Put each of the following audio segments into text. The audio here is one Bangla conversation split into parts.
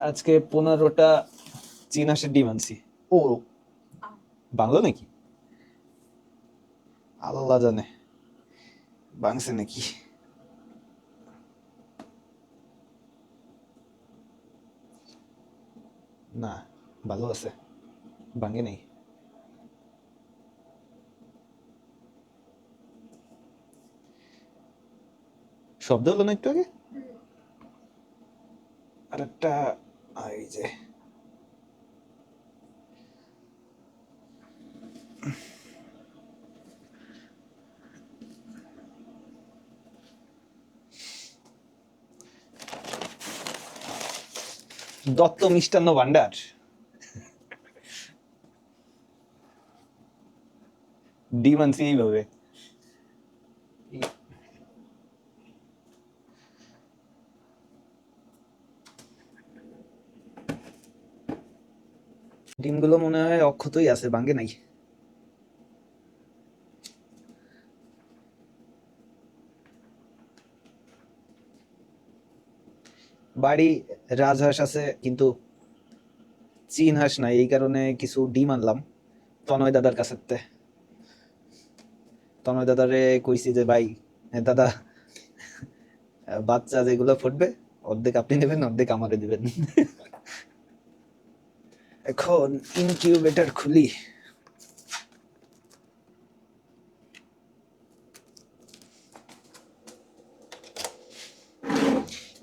আজকে 15টা চীন হাঁসের ডিম আনছি। ও বাংলা নাকি? আল্লাহ জানে বাংছে নাকি। না, ভালো আছে, ভাঙে নেই। শব্দ হলো না একটু আগে? আর একটা, এই যে দত্ত মিষ্টান্ন ভান্ডার, ডিম আনছি এইভাবে। ডিমগুলো মনে হয় অক্ষতই আছে, ভাঙ্গে নাই। বাড়ি রাজহাঁস আছে কিন্তু চীন হাঁস নাই, এই কারণে কিছু ডিম আনলাম তনয় দাদার কাছে। তনয় দাদারে কইছি যে ভাই, দাদা বাচ্চা যেগুলো ফুটবে অর্ধেক আপনি নেবেন, অর্ধেক আমারে দিবেন। এখন ইনকিউবেটর খুলি।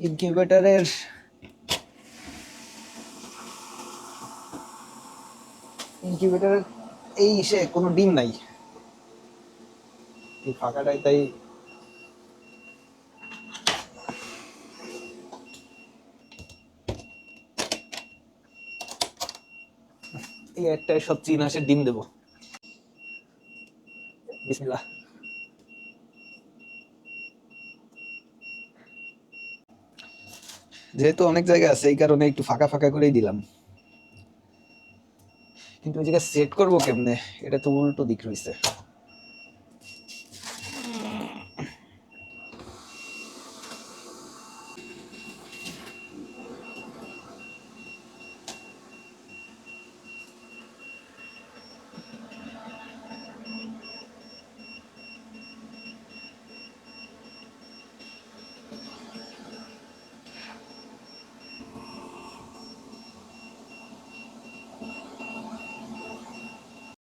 ইনকিউবেটরের ইনকিউবেটরের এই সে কোনো ডিম নাই, এই ফাঁকাটাই তাই। এই একটাই সব চীন হাঁসের ডিম দেবো। বিসমিল্লাহ। যেহেতু অনেক জায়গা আছে এই কারণে একটু ফাঁকা ফাঁকা করেই দিলাম, কিন্তু ওই জায়গায় সেট করবো কেমনে, এটা তো উল্টো দিক রয়েছে।